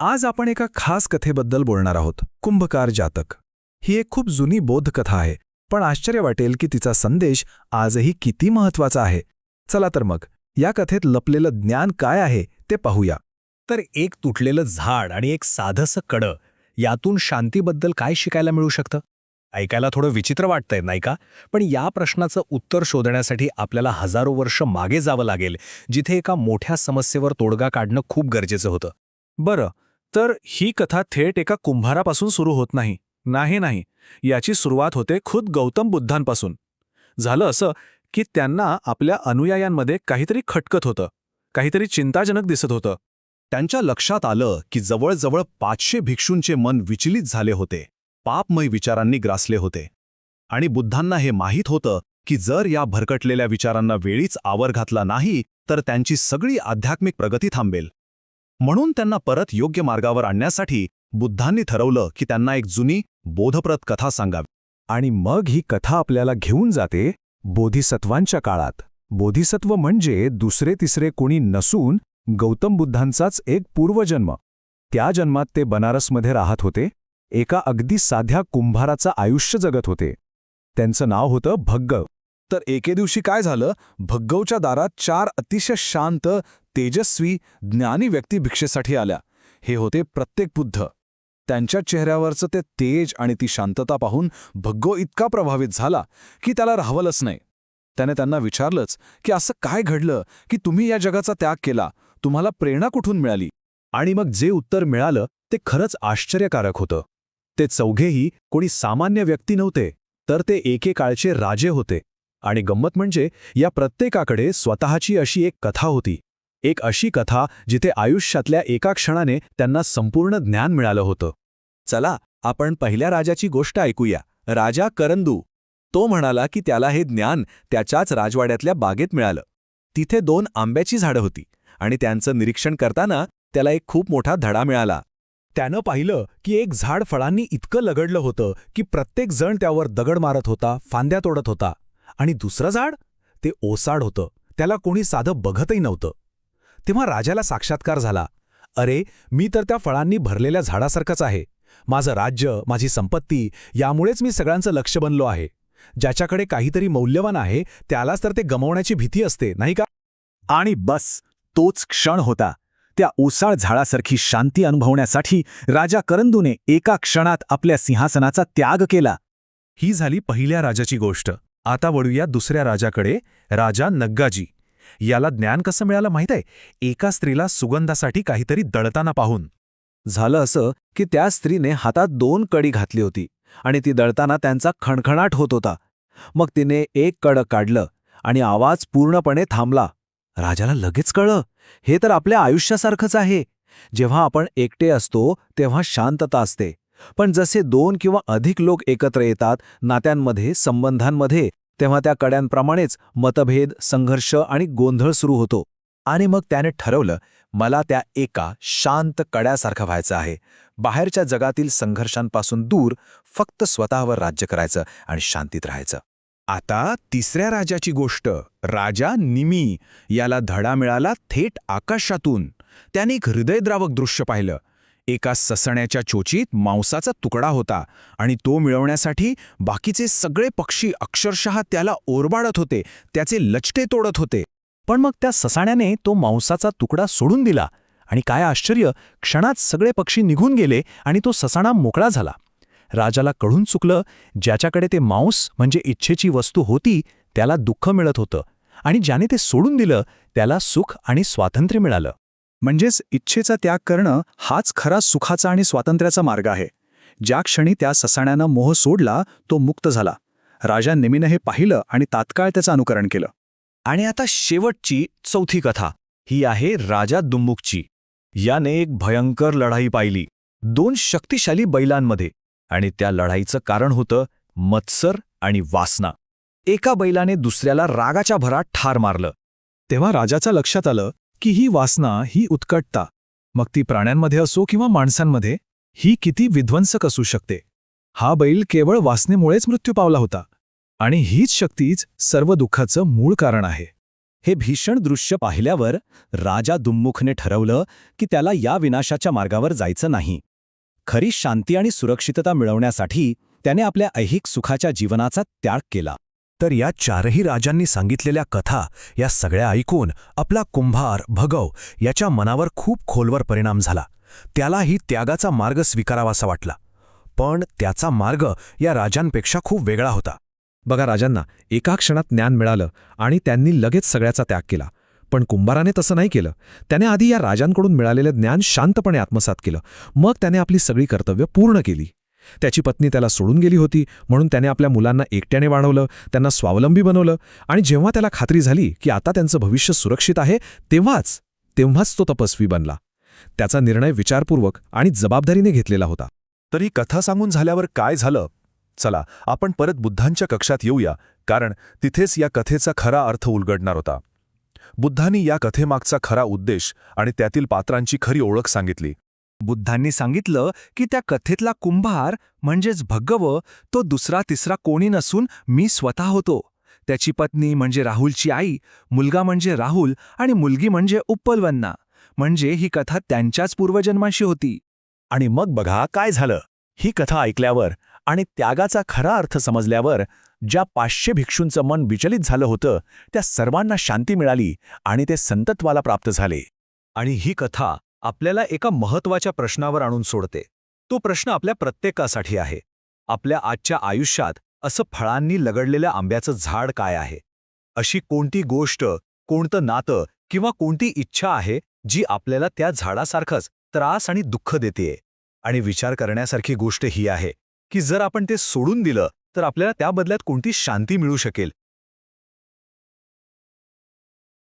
आज आपण एका खास कथेबद्दल बोलणार आहोत, कुंभकार जातक. ही एक खूप जुनी बोधकथा आहे, पण आश्चर्य वाटेल की तिचा संदेश आजही किती महत्वाचा आहे. चला तर मग या कथेत लपलेलं ज्ञान काय आहे ते पाहूया. तर एक तुटलेलं झाड आणि एक साधंसं कडं यातून शांतीबद्दल काय शिकायला मिळू शकतं? ऐकायला थोडं विचित्र वाटतंय नाही का? पण या प्रश्नाचं उत्तर शोधण्यासाठी आपल्याला हजारो वर्ष मागे जावं लागेल, जिथे एका मोठ्या समस्येवर तोडगा काढणं खूप गरजेचं होतं. बरं, तर ही कथा थेट एका कुंभारापासून सुरू होत नाही. नाही, याची सुरुवात होते खुद गौतम बुद्धांपासून. झालं असं की त्यांना आपल्या अनुयायांमध्ये काहीतरी खटकत होतं, काहीतरी चिंताजनक दिसत होतं. त्यांच्या लक्षात आलं की जवळजवळ 500 भिक्षूंचे मन विचलित झाले होते, पापमय विचारांनी ग्रासले होते. आणि बुद्धांना हे माहीत होतं की जर या भरकटलेल्या विचारांना वेळीच आवर घातला नाही तर त्यांची सगळी आध्यात्मिक प्रगती थांबेल. म्हणून त्यांना परत योग्य मार्गावर आणण्यासाठी बुद्धांनी ठरवलं की त्यांना एक जुनी बोधप्रद कथा सांगावी. आणि मग ही कथा आपल्याला घेऊन जाते बोधिसत्वांच्या काळात. बोधिसत्व म्हणजे दुसरे तिसरे कोणी नसून गौतम बुद्धांचाच एक पूर्वजन्म. त्या जन्मात ते बनारसमध्ये राहत होते, एका अगदी साध्या कुंभाराचं आयुष्य जगत होते. त्यांचं नाव होतं भग्गव. तर एके दिवशी काय झालं, भग्गवच्या दारात 4 अतिशय शांत, तेजस्वी, ज्ञानी व्यक्ती भिक्षेसाठी आल्या. हे होते प्रत्येक बुद्ध. त्यांच्या चेहऱ्यावरचं ते तेज आणि ती शांतता पाहून भग्गव इतका प्रभावित झाला की त्याला राहवलंच नाही. त्याने त्यांना विचारलंच की असं काय घडलं की तुम्ही या जगाचा त्याग केला, तुम्हाला प्रेरणा कुठून मिळाली. आणि मग जे उत्तर मिळालं ते खरंच आश्चर्यकारक होतं. ते चौघेही कोणी सामान्य व्यक्ती नव्हते, तर ते एकेकाळचे राजे होते. आणि गंमत म्हणजे या प्रत्येकाकडे स्वतःची अशी एक कथा होती, एक अशी कथा जिथे आयुष्यातल्या एका क्षणाने त्यांना संपूर्ण ज्ञान मिळालं होतं. चला आपण पहिल्या राजाची गोष्ट ऐकूया. राजा करंदू. तो म्हणाला की त्याला हे ज्ञान त्याच्याच राजवाड्यातल्या बागेत मिळालं. तिथे 2 आंब्याची झाडं होती आणि त्यांचं निरीक्षण करताना त्याला एक खूप मोठा धडा मिळाला. त्यानं पाहिलं की एक झाड फळांनी इतकं लगडलं होतं की प्रत्येक जण त्यावर दगड मारत होता, फांद्या तोडत होता. आणि दुसरं झाड, ते ओसाड होतं, त्याला कोणी साधं बघतही नव्हतं. तेव्हा राजाला साक्षात्कार झाला, अरे मी तर त्या फळांनी भरलेल्या झाडासारखंच आहे. माझं राज्य, माझी संपत्ती, यामुळेच मी सगळ्यांचं लक्ष बनलो आहे. ज्याच्याकडे काहीतरी मौल्यवान आहे त्यालाच तर ते गमावण्याची भीती असते, नाही का? आणि बस तोच क्षण होता. त्या ओसाळ झाडासारखी शांती अनुभवण्यासाठी राजा करंदूने एका क्षणात आपल्या सिंहासनाचा त्याग केला. ही झाली पहिल्या राजाची गोष्ट. आता वळूया दुसऱ्या राजाकडे, राजा नग्गाजी. याला ज्ञान कसं मिळालं माहीत आहे? एका स्त्रीला सुगंधासाठी काहीतरी दळताना पाहून. झालं असं की त्या स्त्रीने हातात 2 कडी घातली होती आणि ती दळताना त्यांचा खणखणाट होत होता. मग तिने एक कड काढलं आणि आवाज पूर्णपणे थांबला. राजाला लगेच कळलं, हे तर आपल्या आयुष्यासारखंच आहे. जेव्हा आपण एकटे असतो तेव्हा शांतता असते, पण जसे 2 किंवा अधिक लोक एकत्र येतात नात्यांमध्ये, संबंधांमध्ये, तेव्हा त्या कड्यांप्रमाणेच मतभेद, संघर्ष आणि गोंधळ सुरू होतो. आणि मग त्याने ठरवलं, मला त्या एका शांत कड्यासारखं व्हायचं आहे. बाहेरच्या जगातील संघर्षांपासून दूर, फक्त स्वतःवर राज्य करायचं आणि शांतीत राहायचं. आता तिसऱ्या राजाची गोष्ट, राजा निमी. याला धडा मिळाला थेट आकाशातून. त्याने एक हृदयद्रावक दृश्य पाहिलं. एका ससण्याच्या चोचीत मांसाचा तुकडा होता आणि तो मिळवण्यासाठी बाकीचे सगळे पक्षी अक्षरशः त्याला ओरबाडत होते, त्याचे लचटे तोडत होते. पण मग त्या ससाण्याने तो मांसाचा तुकडा सोडून दिला आणि काय आश्चर्य, क्षणात सगळे पक्षी निघून गेले आणि तो ससाणा मोकळा झाला. राजाला कळून चुकलं, ज्याच्याकडे ते मांस म्हणजे इच्छेची वस्तू होती त्याला दुःख मिळत होतं आणि ज्याने ते सोडून दिलं त्याला सुख आणि स्वातंत्र्य मिळालं. म्हणजेच इच्छेचा त्याग करणं हाच खरा सुखाचा आणि स्वातंत्र्याचा मार्ग आहे. ज्या क्षणी त्या ससाण्यानं मोह सोडला तो मुक्त झाला. राजा निमीनं हे पाहिलं आणि तात्काळ त्याचं अनुकरण केलं. आणि आता शेवटची 4थी कथा, ही आहे राजा दुम्मुकची. याने एक भयंकर लढाई पाहिली 2 शक्तिशाली बैलांमध्ये, आणि त्या लढाईचं कारण होतं मत्सर आणि वासना. एका बैलाने दुसऱ्याला रागाच्या भरात ठार मारलं. तेव्हा राजाच्या लक्षात आलं की ही वासना, ही उत्कटता, मग ती प्राण्यांमध्ये असो किंवा माणसांमध्ये, ही किती विध्वंसक असू शकते. हा बैल केवळ वासनेमुळेच मृत्यू पावला होता आणि हीच शक्तीच सर्व दुःखाचं मूळ कारण आहे. हे भीषण दृश्य पाहिल्यावर राजा दुम्मुखने ठरवलं की त्याला या विनाशाच्या मार्गावर जायचं नाही. खरी शांती आणि सुरक्षितता मिळवण्यासाठी त्याने आपल्या ऐहिक सुखाच्या जीवनाचा त्याग केला. तर या चारही राजांनी सांगितलेल्या कथा या सगळ्या ऐकून आपला कुंभार भगव याच्या मनावर खूप खोलवर परिणाम झाला. त्यालाही त्यागाचा मार्ग स्वीकारावासा वाटला. पण त्याचा मार्ग या राजांपेक्षा खूप वेगळा होता. बघा, राजांना एका क्षणात ज्ञान मिळालं आणि त्यांनी लगेच सगळ्याचा त्याग केला. पण कुंभाराने तसं नाही केलं. त्याने आधी या राजांकडून मिळालेलं ज्ञान शांतपणे आत्मसात केलं. मग त्याने आपली सगळी कर्तव्य पूर्ण केली. त्याची पत्नी त्याला सोडून गेली होती, म्हणून त्याने आपल्या मुलांना एकट्याने वाढवलं, त्यांना स्वावलंबी बनवलं. आणि जेव्हा त्याला खात्री झाली की आता त्यांचं भविष्य सुरक्षित आहे, तेव्हाच तो तपस्वी बनला. त्याचा निर्णय विचारपूर्वक आणि जबाबदारीने घेतलेला होता. तर ही कथा सांगून झाल्यावर काय झालं? चला आपण परत बुद्धांच्या कक्षात येऊया, कारण तिथेच या कथेचा खरा अर्थ उलगडणार होता. बुद्धांनी या कथेमागचा खरा उद्देश आणि त्यातील पात्रांची खरी ओळख सांगितली. बुद्धांनी सांगितलं की त्या कथेतला कुंभार म्हणजेच भगव तो दुसरा तिसरा कोणी नसून मी स्वतः होतो. त्याची पत्नी म्हणजे राहुलची आई, मुलगा म्हणजे राहुल आणि मुलगी म्हणजे उप्पलवन्ना. म्हणजे ही कथा त्यांच्याच पूर्वजन्माशी होती. आणि मग बघा काय झालं. ही कथा ऐकल्यावर आणि त्यागाचा खरा अर्थ समजल्यावर ज्या 500 भिक्षूंचं मन विचलित झालं होतं त्या सर्वांना शांती मिळाली आणि ते संतत्वाला प्राप्त झाले. आणि ही कथा आपल्याला एका महत्त्वाच्या प्रश्नावर आणून सोडते. तो प्रश्न आपल्या प्रत्येकासाठी आहे. आपल्या आजच्या आयुष्यात असं फळांनी लगडलेल्या आंब्याचं झाड काय आहे? अशी कोणती गोष्ट, कोणतं नातं किंवा कोणती इच्छा आहे जी आपल्याला त्या झाडासारखंच त्रास आणि दुःख देतेय? आणि विचार करण्यासारखी गोष्ट ही आहे की जर आपण ते सोडून दिलं तर आपल्याला त्या बदल्यात कोणती शांती मिळू शकेल